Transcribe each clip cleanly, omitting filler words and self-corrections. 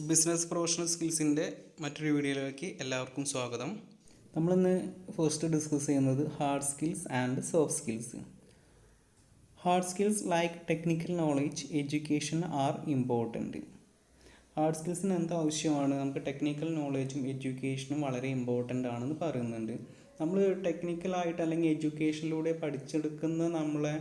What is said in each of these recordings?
Business professional സ്കിൽസിൻ്റെ മറ്റൊരു വീഡിയോയിലേക്ക് എല്ലാവർക്കും സ്വാഗതം. നമ്മളിന്ന് ഫസ്റ്റ് ഡിസ്കസ് ചെയ്യുന്നത് hard skills and soft skills. Hard skills like technical knowledge, education are important. Hard സ്കിൽസിന് എന്ത് ആവശ്യമാണ്? നമുക്ക് ടെക്നിക്കൽ നോളേജും എഡ്യൂക്കേഷനും വളരെ ഇമ്പോർട്ടൻ്റ് ആണെന്ന് പറയുന്നുണ്ട്. നമ്മൾ ടെക്നിക്കലായിട്ട് അല്ലെങ്കിൽ എഡ്യൂക്കേഷനിലൂടെ പഠിച്ചെടുക്കുന്ന നമ്മളെ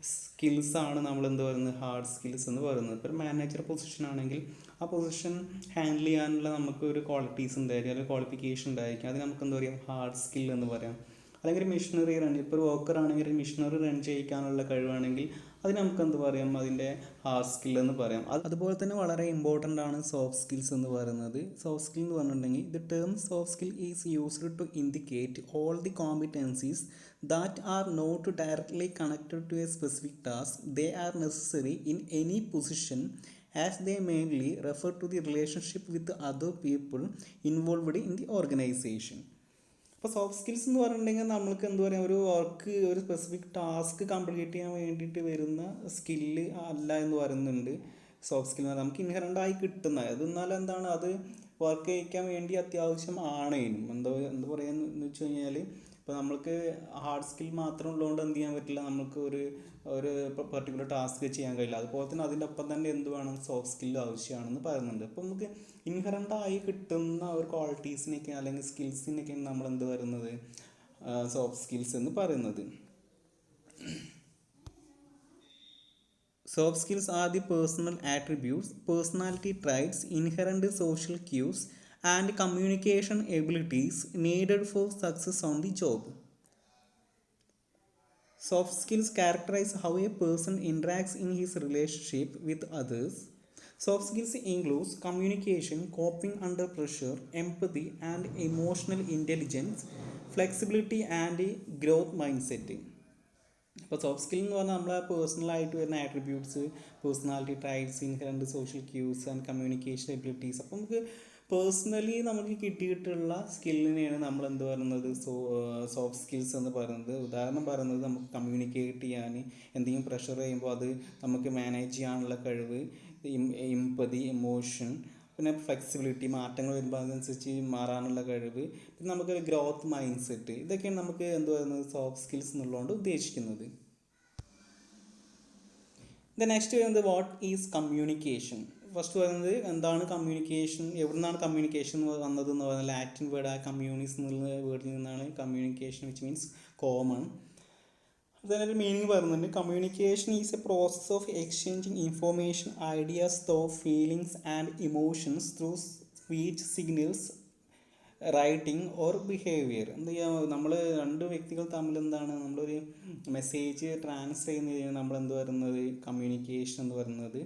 സ്കിൽസാണ് നമ്മൾ എന്ത് പറയുന്നത്, ഹാർഡ് സ്കിൽസ് എന്ന് പറയുന്നത്. ഇപ്പോൾ ഒരു മാനേജർ പൊസിഷൻ ആണെങ്കിൽ ആ പൊസിഷൻ ഹാൻഡിൽ ചെയ്യാനുള്ള നമുക്ക് ഒരു ക്വാളിറ്റീസ് ഉണ്ടായിരിക്കും, അല്ലെങ്കിൽ ക്വാളിഫിക്കേഷൻ ഉണ്ടായിരിക്കും. അത് നമുക്ക് എന്താ പറയുക, ഹാർഡ് സ്കിൽ എന്ന് പറയാം. അല്ലെങ്കിൽ ഒരു മിഷനറി റൺ, ഇപ്പോൾ ഒരു വർക്കർ ആണെങ്കിൽ ഒരു മിഷനറി റൺ ചെയ്യിക്കാനുള്ള കഴിവാണെങ്കിൽ അതിന് നമുക്ക് എന്ത് പറയാം, അതിൻ്റെ ഹാർഡ് സ്കിൽ എന്ന് പറയാം. അതുപോലെ തന്നെ വളരെ ഇമ്പോർട്ടൻ്റ് ആണ് സോഫ്റ്റ് സ്കിൽസ് എന്ന് പറയുന്നത്. സോഫ്റ്റ് സ്കിൽ എന്ന് പറഞ്ഞിട്ടുണ്ടെങ്കിൽ the term soft skill is used to indicate all the competencies that are not directly connected to a specific task. They are necessary in any position as they mainly refer to the relationship with the other people involved in the organization. അപ്പോൾ soft skills എന്ന് പറഞ്ഞിട്ടുണ്ടെങ്കിൽ നമ്മൾക്ക് എന്താ പറയുക, ഒരു work, ഒരു specific task complete ചെയ്യാൻ വേണ്ടിയിട്ട് വരുന്ന സ്കില്ല് അല്ല എന്ന് പറയുന്നുണ്ട്. സോഫ്റ്റ് സ്കിൽ നമുക്ക് ഇൻഹറൻ്റായി കിട്ടുന്ന അത്, എന്നാൽ എന്താണ്, അത് വർക്ക് ചെയ്യിക്കാൻ വേണ്ടി അത്യാവശ്യം ആണേനും എന്താ പറയുക വെച്ച് കഴിഞ്ഞാൽ, ഇപ്പോൾ നമ്മൾക്ക് ഹാർഡ് സ്കിൽ മാത്രം ഉള്ളതുകൊണ്ട് എന്ത് ചെയ്യാൻ പറ്റില്ല, നമുക്ക് ഒരു പർട്ടിക്കുലർ ടാസ്ക് ചെയ്യാൻ കഴിയില്ല. അതുപോലെ തന്നെ അതിൻ്റെ ഒപ്പം തന്നെ എന്ത് വേണം, സോഫ്റ്റ് സ്കിൽ ആവശ്യമാണെന്ന് പറയുന്നുണ്ട്. അപ്പോൾ നമുക്ക് ഇൻഹറൻ്റായി കിട്ടുന്ന ഒരു ക്വാളിറ്റീസിനൊക്കെ അല്ലെങ്കിൽ സ്കിൽസിനൊക്കെയാണ് നമ്മൾ എന്ത് പറയുന്നത്, സോഫ്റ്റ് സ്കിൽസ് എന്ന് പറയുന്നത്. Soft skills are the personal attributes, personality traits, inherent social cues, and communication abilities needed for success on the job. Soft skills characterize how a person interacts in his relationship with others. Soft skills includes communication, coping under pressure, empathy and emotional intelligence, flexibility and growth mindset. ഇപ്പോൾ soft skill എന്ന് പറഞ്ഞാൽ നമ്മളെ പേഴ്സണലായിട്ട് വരുന്ന attributes, personality traits, inherent social cues and communication abilities. അപ്പോൾ നമുക്ക് personally നമുക്ക് കിട്ടിയിട്ടുള്ള സ്കില്ലിനെയാണ് നമ്മൾ എന്ത് പറയുന്നത്, സോഫ്റ്റ് സ്കിൽസ് എന്ന് പറയുന്നത്. ഉദാഹരണം പറയുന്നത്, നമുക്ക് കമ്മ്യൂണിക്കേറ്റ് ചെയ്യാൻ, എന്തെങ്കിലും പ്രഷർ ചെയ്യുമ്പോൾ അത് നമുക്ക് മാനേജ് ചെയ്യാനുള്ള കഴിവ്, എംപതി, ഇമോഷൻ, പിന്നെ ഫ്ലെക്സിബിലിറ്റി, മാറ്റങ്ങൾ വരുമ്പോൾ അതിനനുസരിച്ച് മാറാനുള്ള കഴിവ്, പിന്നെ നമുക്ക് ഗ്രോത്ത് മൈൻഡ് സെറ്റ്. ഇതൊക്കെയാണ് നമുക്ക് എന്ത് പറയുന്നത്, സോഫ്റ്റ് സ്കിൽസ് എന്നുള്ളതുകൊണ്ട് ഉദ്ദേശിക്കുന്നത്. നെക്സ്റ്റ് വരുന്നത് വാട്ട് ഈസ് കമ്മ്യൂണിക്കേഷൻ. ഫസ്റ്റ് പറയുന്നത് എന്താണ് കമ്മ്യൂണിക്കേഷൻ, എവിടെ നിന്നാണ് കമ്മ്യൂണിക്കേഷൻ വന്നതെന്ന് പറഞ്ഞാൽ ലാറ്റിൻ വേർഡ് കമ്മ്യൂണിസ് എന്നുള്ള വേർഡിൽ നിന്നാണ് കമ്മ്യൂണിക്കേഷൻ, വിച്ച് മീൻസ് കോമൺ. അതിനൊരു മീനിങ് പറയുന്നുണ്ട്. Communication is A process of exchanging information, ideas, thought, feelings and emotions through speech, signals, writing or behaviour. എന്ത് ചെയ്യാം, നമ്മൾ രണ്ട് വ്യക്തികൾ തമ്മിൽ എന്താണ്, നമ്മളൊരു മെസ്സേജ് ട്രാൻസ്ഫർ ചെയ്യുന്നതിന് നമ്മൾ എന്ത് പറയുന്നത്, കമ്മ്യൂണിക്കേഷൻ എന്ന് പറയുന്നത്.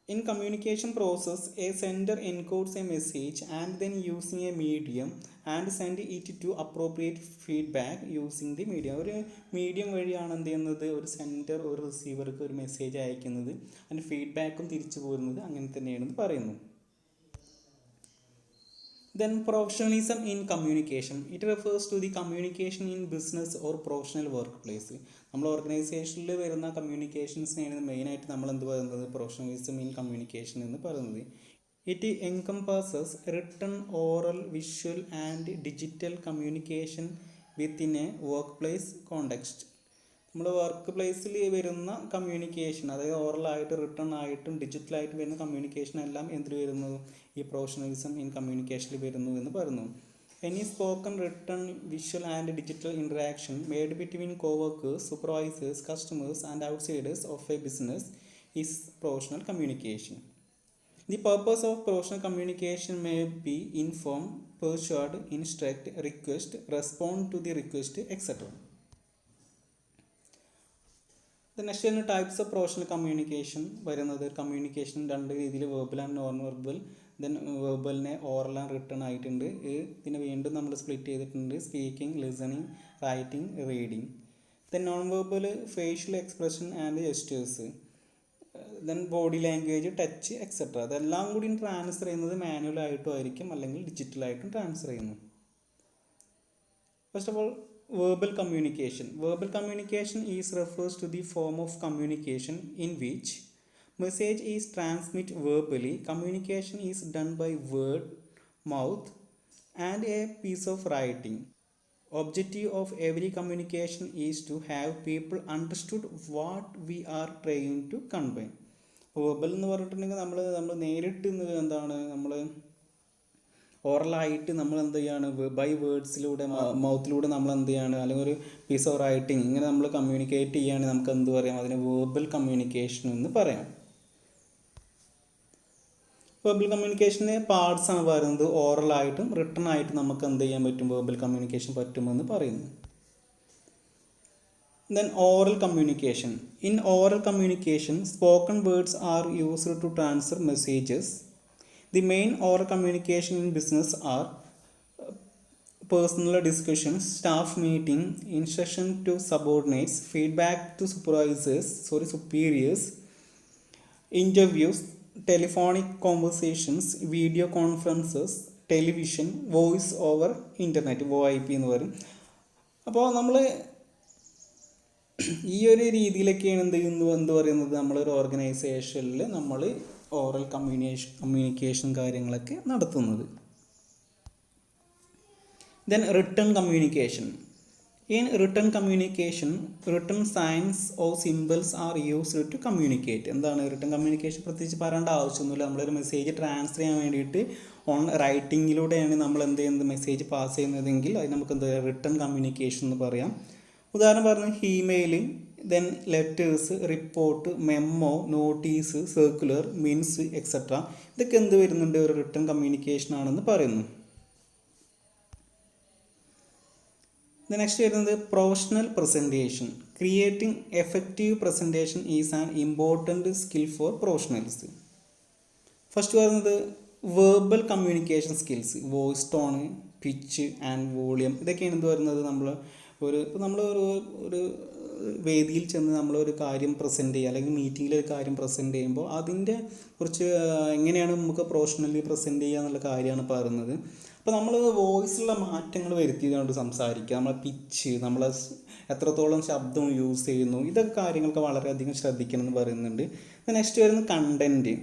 In communication process, a sender encodes a message and then using a medium and send it to appropriate feedback using the medium. ഒരു മീഡിയം വഴിയാണ് എന്ത് ചെയ്യുന്നത്, ഒരു സെൻഡർ ഒരു റിസീവർക്ക് ഒരു മെസ്സേജ് അയക്കുന്നത്, അതിൻ്റെ ഫീഡ്ബാക്കും തിരിച്ചു പോരുന്നത് അങ്ങനെ തന്നെയാണെന്ന് പറയുന്നു. Then professionalism in communication. It refers to the communication in business or professional workplace. നമ്മൾ ഓർഗനൈസേഷനിൽ വരുന്ന കമ്മ്യൂണിക്കേഷൻസിനെയാണ് മെയിനായിട്ട് നമ്മൾ എന്ത് പറയുന്നത്, പ്രൊഫഷണലിസം ഇൻ കമ്മ്യൂണിക്കേഷൻ എന്ന് പറയുന്നത്. It encompasses written, oral, visual and digital communication within a workplace context. നമ്മൾ വർക്ക് പ്ലേസിൽ വരുന്ന കമ്മ്യൂണിക്കേഷൻ, അതായത് ഓറലായിട്ട്, റിട്ടൺ ആയിട്ടും ഡിജിറ്റലായിട്ടും വരുന്ന കമ്മ്യൂണിക്കേഷൻ എല്ലാം എന്തിൽ വരുന്നു, ഈ പ്രൊഫഷണലിസം ഇൻ കമ്മ്യൂണിക്കേഷനിൽ വരുന്നു എന്ന് പറയുന്നു. Any spoken, written, visual and digital interaction made between coworkers, supervisors, customers and outsiders of A business is professional communication. The purpose of professional communication may be inform, persuade, instruct, request, respond to the request, etc. Next തന്നെ types of professional communication വരുന്നത്. Communication രണ്ട് രീതിയിൽ, verbal and non verbal. Then വെർബലിനെ oral and written ആയിട്ടുണ്ട്. ഇതിനെ വീണ്ടും നമ്മൾ split ചെയ്തിട്ടുണ്ട്, speaking, listening, writing, reading. Then non verbal facial expression and gestures, then body language, touch, etcetera. അതെല്ലാം കൂടി ട്രാൻസ്ഫർ ചെയ്യുന്നത് മാനുവലായിട്ടും ആയിരിക്കും, അല്ലെങ്കിൽ ഡിജിറ്റലായിട്ടും ട്രാൻസ്ഫർ ചെയ്യുന്നു. First of all, verbal communication. Verbal communication is refers to the form of communication in which Message is transmitted verbally. Communication is done by word, mouth, and a piece of writing. Objective of every communication is to have people understood what we are trying to convey. Verbal എന്ന് പറഞ്ഞിട്ടുണ്ടെങ്കിൽ നമ്മൾ നേരിട്ട് എന്താണ് നമ്മൾ ഓറലായിട്ട് നമ്മൾ എന്ത് ചെയ്യാണ് by വേർഡ്സിലൂടെ മൗത്തിലൂടെ നമ്മൾ എന്ത് ചെയ്യാണ് അല്ലെങ്കിൽ ഒരു പീസ് ഓഫ് റൈറ്റിംഗ് ഇങ്ങനെ നമ്മൾ കമ്മ്യൂണിക്കേറ്റ് ചെയ്യുകയാണെങ്കിൽ നമുക്ക് എന്ത് പറയാം, അതിനെ വെർബൽ കമ്മ്യൂണിക്കേഷൻ എന്ന് പറയാം. വെർബൽ കമ്മ്യൂണിക്കേഷൻ്റെ പാർട്സ് ആണ് പറയുന്നത്. ഓറലായിട്ടും റിട്ടൺ ആയിട്ടും നമുക്ക് എന്ത് ചെയ്യാൻ പറ്റും, വെർബൽ കമ്മ്യൂണിക്കേഷൻ പറ്റുമെന്ന് പറയുന്നു. Then oral communication. In oral communication, spoken words are used to transfer messages. The main oral communication in business are personal discussions, staff meeting, instruction to subordinates, feedback to superiors, interviews, telephonic conversations, video conferences, television, voice over internet, VoIP എന്ന് പറയും. അപ്പോൾ നമ്മൾ ഈ ഒരു രീതിയിലൊക്കെയാണ് എന്ത് പറയുന്നത്, നമ്മളൊരു ഓർഗനൈസേഷനിൽ നമ്മൾ ഓറൽ കമ്മ്യൂണിക്കേഷൻ കാര്യങ്ങളൊക്കെ നടത്തുന്നത്. Then written communication. In written communication, written signs or symbols are used to communicate. എന്താണ് റിട്ടൺ കമ്മ്യൂണിക്കേഷൻ? പ്രത്യേകിച്ച് പറയേണ്ട ആവശ്യമൊന്നുമില്ല. നമ്മളൊരു മെസ്സേജ് ട്രാൻസ്ഫർ ചെയ്യാൻ വേണ്ടിയിട്ട് റൈറ്റിങ്ങിലൂടെയാണ് നമ്മൾ എന്ത് ചെയ്യുന്നത്, മെസ്സേജ് പാസ് ചെയ്യുന്നതെങ്കിൽ അത് നമുക്ക് എന്ത് റിട്ടൺ കമ്മ്യൂണിക്കേഷൻ എന്ന് പറയാം. ഉദാഹരണം പറഞ്ഞാൽ email, then letters, report, memo, notice, circular, means etcetera. ഇതൊക്കെ എന്ത് വരുന്നുണ്ട്, ഒരു റിട്ടൺ കമ്മ്യൂണിക്കേഷൻ ആണെന്ന് പറയുന്നു. നെക്സ്റ്റ് വരുന്നത് professional presentation. Creating effective presentation is an important skill for professionals. First പറയുന്നത് verbal communication skills. Voice tone, pitch and volume, ഇതൊക്കെയാണ് എന്ത് പറയുന്നത്. നമ്മൾ ഒരു വേദിയിൽ ചെന്ന് നമ്മളൊരു കാര്യം പ്രസൻറ്റ് ചെയ്യുക, അല്ലെങ്കിൽ മീറ്റിങ്ങിൽ ഒരു കാര്യം പ്രസൻറ്റ് ചെയ്യുമ്പോൾ അതിൻ്റെ കുറിച്ച് എങ്ങനെയാണ് നമുക്ക് പ്രൊഫഷണലി പ്രസൻറ്റ് ചെയ്യുക എന്നുള്ള കാര്യമാണ് പറയുന്നത്. അപ്പോൾ നമ്മൾ വോയിസിലുള്ള മാറ്റങ്ങൾ വരുത്തിയതുകൊണ്ട് സംസാരിക്കുക, നമ്മളെ പിച്ച്, നമ്മൾ എത്രത്തോളം ശബ്ദം യൂസ് ചെയ്യുന്നു, ഇതൊക്കെ കാര്യങ്ങളൊക്കെ വളരെയധികം ശ്രദ്ധിക്കണം എന്ന് പറയുന്നുണ്ട്. നെക്സ്റ്റ് വരുന്നത് content.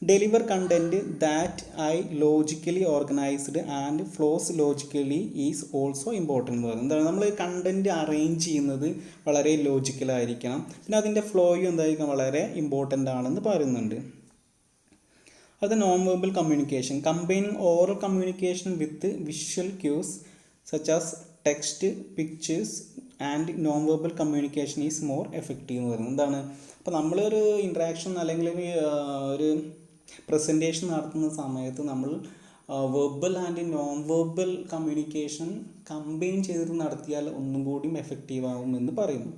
Deliver content that I logically organized and flows logically is also important എന്ന് പറയുന്നത്. എന്താണ്, നമ്മൾ കണ്ടൻറ്റ് അറേഞ്ച് ചെയ്യുന്നത് വളരെ ലോജിക്കലായിരിക്കണം, പിന്നെ അതിൻ്റെ ഫ്ലോയും എന്തായിരിക്കണം, വളരെ ഇമ്പോർട്ടൻ്റ് ആണെന്ന് പറയുന്നുണ്ട്. അത് non verbal communication. Combining oral communication with visual cues such as text, pictures and non verbal communication is more effective എന്ന് പറയുന്നത്. എന്താണ്, അപ്പോൾ നമ്മളൊരു ഇൻട്രാക്ഷൻ അല്ലെങ്കിൽ ഒരു പ്രസൻറ്റേഷൻ നടത്തുന്ന സമയത്ത് നമ്മൾ verbal and non verbal communication combine ചെയ്തിട്ട് നടത്തിയാൽ ഒന്നും കൂടി എഫക്റ്റീവ് ആകുമെന്ന് പറയുന്നു.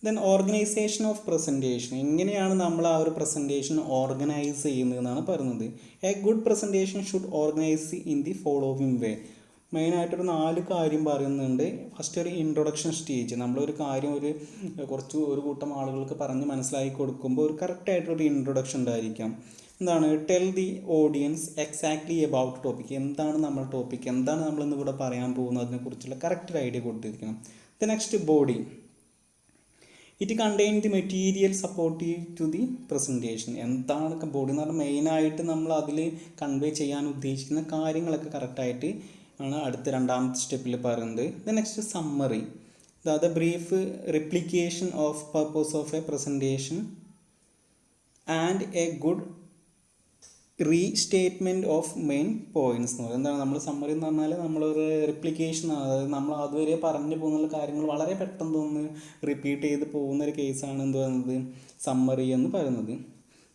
Then organisation of presentation. എങ്ങനെയാണ് നമ്മൾ ആ ഒരു പ്രസൻറ്റേഷൻ ഓർഗനൈസ് ചെയ്യുന്നതെന്നാണ് പറയുന്നത്. A good presentation should organise in the following way. മെയിനായിട്ടൊരു 4 കാര്യം പറയുന്നുണ്ട്. ഫസ്റ്റ് ഒരു ഇൻട്രൊഡക്ഷൻ സ്റ്റേജ്. നമ്മളൊരു കാര്യം ഒരു കൂട്ടം ആളുകൾക്ക് പറഞ്ഞ് മനസ്സിലാക്കി കൊടുക്കുമ്പോൾ ഒരു കറക്റ്റായിട്ടൊരു ഇൻട്രൊഡക്ഷൻ ഉണ്ടായിരിക്കാം. എന്താണ്, tell the audience exactly about topic. എന്താണ് നമ്മുടെ ടോപ്പിക്, എന്താണ് നമ്മളിന്നിവിടെ പറയാൻ പോകുന്നത്, അതിനെക്കുറിച്ചുള്ള കറക്റ്റ് ഐഡിയ കൊടുത്തിരിക്കണം. The next body. It contain the material supportive to the presentation. എന്താണ് ബോഡി എന്ന് പറഞ്ഞാൽ മെയിനായിട്ട് നമ്മൾ അതിൽ കൺവേ ചെയ്യാൻ ഉദ്ദേശിക്കുന്ന കാര്യങ്ങളൊക്കെ കറക്റ്റായിട്ട് ആണ് അടുത്ത 2ാമത്തെ സ്റ്റെപ്പിൽ പറയുന്നത്. The next summary. The brief replication of purpose of a presentation and a good restatement of main points എന്ന് പറയുന്നത്. എന്താണ് നമ്മൾ സമ്മറി എന്ന് പറഞ്ഞാൽ നമ്മളൊരു റിപ്ലിക്കേഷൻ, അതായത് നമ്മൾ അതുവരെ പറഞ്ഞു പോകുന്ന കാര്യങ്ങൾ വളരെ പെട്ടെന്ന് ഒന്ന് റിപ്പീറ്റ് ചെയ്ത് പോകുന്നൊരു കേസാണ് എന്ത് പറയുന്നത്, സമ്മറി എന്ന് പറയുന്നത്.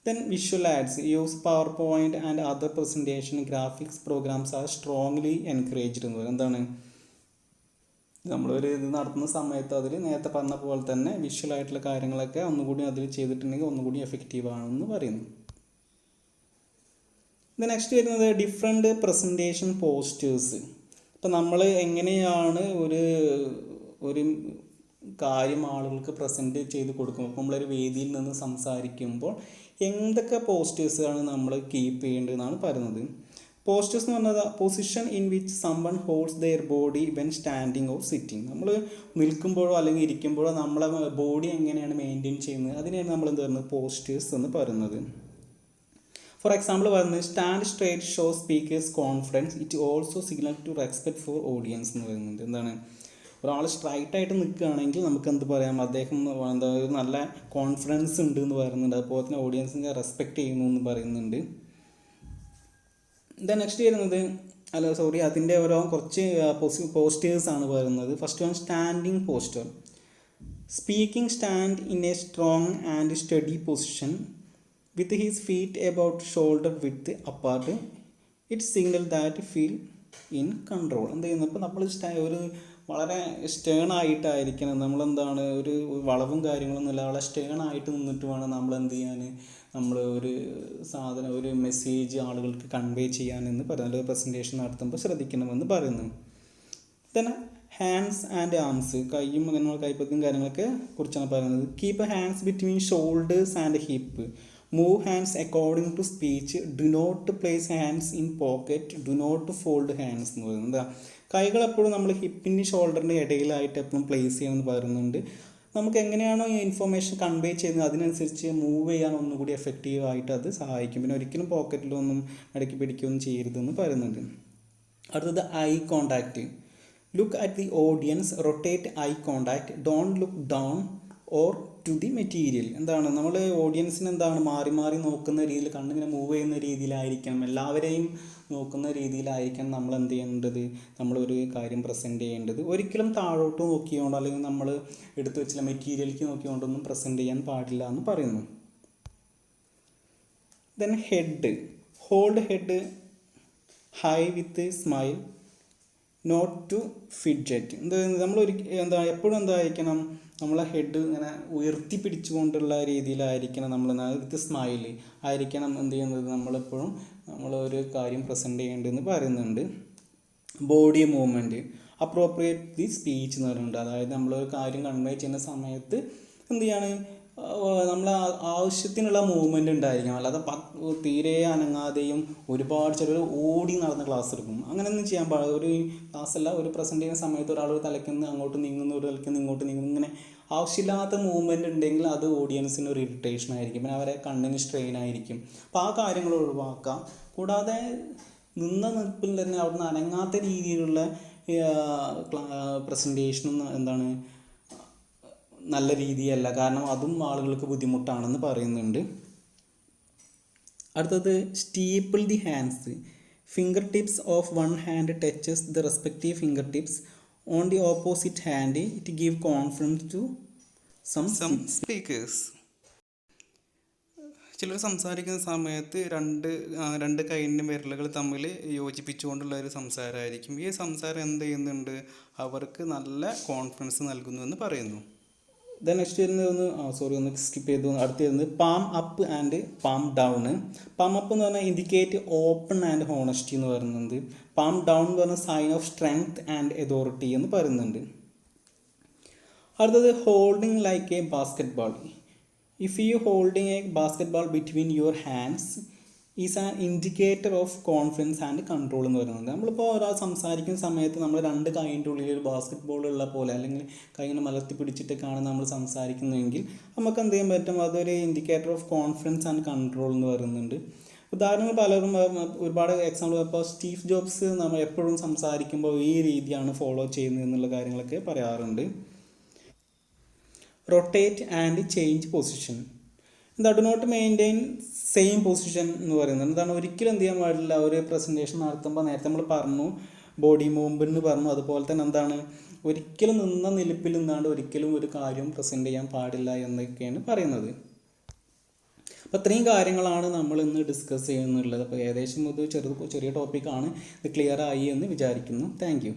Then visual ads. Use PowerPoint and other presentation graphics programs are strongly encouraged എന്ന് പറയുന്നത്. എന്താണ്, നമ്മളൊരു ഇത് നടത്തുന്ന സമയത്ത് അതിൽ നേരത്തെ പറഞ്ഞ പോലെ തന്നെ വിഷ്വലായിട്ടുള്ള കാര്യങ്ങളൊക്കെ ഒന്നുകൂടി അതിൽ ചെയ്തിട്ടുണ്ടെങ്കിൽ ഒന്നുകൂടി എഫക്റ്റീവ് ആണെന്ന് പറയുന്നു. ഇത് നെക്സ്റ്റ് വരുന്നത് ഡിഫറെൻറ്റ് പ്രസൻറ്റേഷൻ പോസ്റ്റേഴ്സ്. ഇപ്പം നമ്മൾ എങ്ങനെയാണ് ഒരു കാര്യം ആളുകൾക്ക് പ്രസൻറ്റ് ചെയ്ത് കൊടുക്കുമ്പോൾ, ഇപ്പോൾ നമ്മളൊരു വേദിയിൽ നിന്ന് സംസാരിക്കുമ്പോൾ എന്തൊക്കെ പോസ്റ്റേഴ്സാണ് നമ്മൾ കീപ്പ് ചെയ്യേണ്ടതെന്നാണ് പറയുന്നത്. പോസ്റ്റേഴ്സ് എന്ന് പറഞ്ഞാൽ position in which someone holds their body when standing or sitting. നമ്മൾ നിൽക്കുമ്പോഴോ അല്ലെങ്കിൽ ഇരിക്കുമ്പോഴോ നമ്മളെ ബോഡി എങ്ങനെയാണ് മെയിൻറ്റെയിൻ ചെയ്യുന്നത് അതിനെയാണ് നമ്മൾ എന്ത് പറയുന്നത് പോസ്റ്റേഴ്സ് എന്ന് പറയുന്നത്. ഫോർ എക്സാമ്പിൾ പറയുന്നത് stand straight show speakers confidence it also signal to respect for audience എന്ന് പറയുന്നത്. എന്താണ് ഒരാൾ സ്ട്രൈറ്റ് ആയിട്ട് നിൽക്കുകയാണെങ്കിൽ നമുക്ക് എന്ത് പറയാം അദ്ദേഹം എന്താ ഒരു നല്ല കോൺഫിഡൻസ് ഉണ്ട് എന്ന് പറയുന്നുണ്ട്, അതുപോലെ തന്നെ ഓഡിയൻസിനെ റെസ്പെക്റ്റ് ചെയ്യുന്നു എന്ന് പറയുന്നുണ്ട്. നെക്സ്റ്റ് വരുന്നത് അതിൻ്റെ ഓരോ കുറച്ച് പോസ്റ്റേഴ്സ് ആണ് പറയുന്നത്. First one standing poster. Speaking stand in A strong and study position with his feet about shoulder with apart it signal that feel in control. എന്ത് ചെയ്യുന്നത് ഇപ്പോൾ നമ്മൾ ഒരു വളരെ സ്റ്റേണായിട്ടായിരിക്കണം നമ്മളെന്താണ് ഒരു വളവും കാര്യങ്ങളൊന്നും ഇല്ല, വളരെ സ്റ്റേണായിട്ട് നിന്നിട്ട് വേണം നമ്മൾ എന്ത് ചെയ്യാൻ നമ്മൾ ഒരു സാധനം ഒരു മെസ്സേജ് ആളുകൾക്ക് കൺവേ ചെയ്യാനെന്ന് പറയുന്നത് ഒരു പ്രസൻറ്റേഷൻ നടത്തുമ്പോൾ ശ്രദ്ധിക്കണമെന്ന് പറയുന്നു. തന്നെ ഹാൻഡ്സ് ആൻഡ് ആംസ് കൈയും അങ്ങനെയുള്ള കൈപ്പത്തും കാര്യങ്ങളൊക്കെ കുറിച്ചാണ് പറയുന്നത്. Keep hands between shoulders and hip. Move hands according to speech. Do not place hands in pocket. Do not fold hands എന്ന് പറയുന്നത്. എന്താ കൈകൾ എപ്പോഴും നമ്മൾ ഹിപ്പിൻ്റെ ഷോൾഡറിൻ്റെ ഇടയിലായിട്ട് എപ്പോഴും പ്ലേസ് ചെയ്യണമെന്ന് പറയുന്നുണ്ട്. നമുക്ക് എങ്ങനെയാണോ ഈ ഇൻഫർമേഷൻ കൺവേ ചെയ്യുന്നത് അതിനനുസരിച്ച് മൂവ് ചെയ്യാൻ ഒന്നുകൂടി എഫക്റ്റീവായിട്ട് അത് സഹായിക്കും. പിന്നെ ഒരിക്കലും പോക്കറ്റിലൊന്നും ഇടയ്ക്ക് പിടിക്കുകയൊന്നും ചെയ്യരുതെന്ന് പറയുന്നുണ്ട്. അടുത്തത് eye contact. Look at the audience. Rotate eye contact. Don't look down or to the material. എന്താണ് നമ്മൾ ഓഡിയൻസിന് എന്താണ് മാറി മാറി നോക്കുന്ന രീതിയിൽ കണ്ണിങ്ങനെ മൂവ് ചെയ്യുന്ന രീതിയിലായിരിക്കണം, എല്ലാവരെയും നോക്കുന്ന രീതിയിലായിരിക്കണം നമ്മൾ എന്ത് ചെയ്യേണ്ടത് നമ്മളൊരു കാര്യം പ്രസൻറ്റ് ചെയ്യേണ്ടത്. ഒരിക്കലും താഴോട്ട് നോക്കിയോണ്ടോ അല്ലെങ്കിൽ നമ്മൾ എടുത്തു വെച്ചില്ല മെറ്റീരിയലിലേക്ക് നോക്കിയോണ്ടൊന്നും പ്രസൻറ്റ് ചെയ്യാൻ പാടില്ല എന്ന് പറയുന്നു. Then head. Hold head high with smile not to fidget. നമ്മൾ എപ്പോഴും എന്തായിരിക്കണം നമ്മളെ ഹെഡ് ഇങ്ങനെ ഉയർത്തി പിടിച്ചുകൊണ്ടുള്ള രീതിയിലായിരിക്കണം നമ്മൾ വിത്ത് സ്മൈൽ ആയിരിക്കണം എന്ത് ചെയ്യുന്നത് നമ്മളെപ്പോഴും നമ്മളൊരു കാര്യം പ്രസൻറ്റ് ചെയ്യേണ്ടതെന്ന് പറയുന്നുണ്ട്. Body movement. Appropriate the speech എന്ന് പറയുന്നുണ്ട്. അതായത് നമ്മളൊരു കാര്യം കൺവേ ചെയ്യുന്ന സമയത്ത് എന്ത് ചെയ്യാണ് നമ്മൾ ആവശ്യത്തിനുള്ള മൂവ്മെൻറ്റ് ഉണ്ടായിരിക്കണം. അല്ലാതെ തീരെ അനങ്ങാതെയും ഒരുപാട് ചിലർ ഓടി നടന്ന് ക്ലാസ് എടുക്കും, അങ്ങനെയൊന്നും ചെയ്യാൻ പാടില്ല. ഒരു ക്ലാസ്സല്ല ഒരു പ്രസൻറ്റ് ചെയ്യുന്ന സമയത്ത് ഒരാൾ ഒരു തലയ്ക്കുന്ന് അങ്ങോട്ട് നീങ്ങുന്നു, ഒരു തലയ്ക്കുന്ന് ഇങ്ങോട്ട് നീങ്ങുന്നു, ഇങ്ങനെ ആവശ്യമില്ലാത്ത മൂവ്മെൻറ്റ് ഉണ്ടെങ്കിൽ അത് ഓഡിയൻസിന് ഒരു ഇറിറ്റേഷൻ ആയിരിക്കും, പിന്നെ അവരെ കണ്ണിന് സ്ട്രെയിൻ ആയിരിക്കും. അപ്പോൾ ആ കാര്യങ്ങൾ ഒഴിവാക്കാം. കൂടാതെ നിന്ന നിൽപ്പിൽ തന്നെ അവിടുന്ന് അനങ്ങാത്ത രീതിയിലുള്ള പ്രസൻറ്റേഷനും എന്താണ് നല്ല രീതിയല്ല, കാരണം അതും ആളുകൾക്ക് ബുദ്ധിമുട്ടാണെന്ന് പറയുന്നുണ്ട്. അടുത്തത് steeple the hands. Finger tips of one hand touches the respective finger tips on the opposite hand. It give confidence to some speakers. ചിലർ സംസാരിക്കുന്ന സമയത്ത് രണ്ട് കൈയിൻ്റെ വിരലുകൾ തമ്മിൽ യോജിപ്പിച്ചുകൊണ്ടുള്ള ഒരു സംസാരമായിരിക്കും. ഈ സംസാരം എന്ത് ചെയ്യുന്നുണ്ട് അവർക്ക് നല്ല കോൺഫിഡൻസ് നൽകുന്നു എന്ന് പറയുന്നു. ദെൻ നെക്സ്റ്റ് വരുന്നത് ഒന്ന് സ്കിപ്പ് ചെയ്തു. അടുത്ത് വരുന്നത് palm up and palm down. Palm up എന്ന് പറഞ്ഞാൽ ഇൻഡിക്കേറ്റ് ഓപ്പൺ ആൻഡ് ഹോണസ്റ്റി എന്ന് പറയുന്നുണ്ട്. പാം ഡൗൺ എന്ന് പറഞ്ഞാൽ sign of strength and authority എന്ന് പറയുന്നുണ്ട്. അടുത്തത് holding like a basket ball. If you holding a basket ball between your hands is an indicator of confidence and control എന്ന് പറയുന്നത്. നമ്മളിപ്പോൾ ഒരാൾ സംസാരിക്കുന്ന സമയത്ത് നമ്മൾ രണ്ട് കൈൻ്റെ ഉള്ളിൽ ഒരു ബാസ്കറ്റ് ബോൾ ഉള്ള പോലെ അല്ലെങ്കിൽ കൈ ഇങ്ങനെ മലർത്തി പിടിച്ചിട്ടൊക്കെയാണ് നമ്മൾ സംസാരിക്കുന്നതെങ്കിൽ നമുക്ക് എന്ത് ചെയ്യാൻ പറ്റും, അതൊരു indicator of confidence and control എന്ന് പറയുന്നുണ്ട്. ഉദാഹരണങ്ങൾ പലരും ഒരുപാട് എക്സാമ്പിൾ ഇപ്പോൾ സ്റ്റീവ് ജോബ്സ് നമ്മൾ എപ്പോഴും സംസാരിക്കുമ്പോൾ ഈ രീതിയാണ് ഫോളോ ചെയ്യുന്നത് എന്നുള്ള കാര്യങ്ങളൊക്കെ പറയാറുണ്ട്. Rotate and change position. Do not maintain same position എന്ന് പറയുന്നത് എന്താണ്, ഒരിക്കലും എന്ത് ചെയ്യാൻ പാടില്ല ഒരു പ്രസൻറ്റേഷൻ നടത്തുമ്പോൾ നേരത്തെ നമ്മൾ പറഞ്ഞു ബോഡി മൂവ്മെൻറ്റ് പറഞ്ഞു, അതുപോലെ തന്നെ എന്താണ് ഒരിക്കലും നിന്ന നിലപ്പിൽ നിന്നാണ്ട് ഒരിക്കലും ഒരു കാര്യം പ്രസൻറ്റ് ചെയ്യാൻ പാടില്ല എന്നൊക്കെയാണ് പറയുന്നത്. അപ്പോൾ ഇത്രയും കാര്യങ്ങളാണ് നമ്മൾ ഇന്ന് ഡിസ്കസ് ചെയ്യുന്നുള്ളത്. അപ്പോൾ ഏകദേശം ഇത് ചെറിയ ടോപ്പിക്കാണ്, ഇത് ക്ലിയർ ആയി എന്ന് വിചാരിക്കുന്നു. Thank you.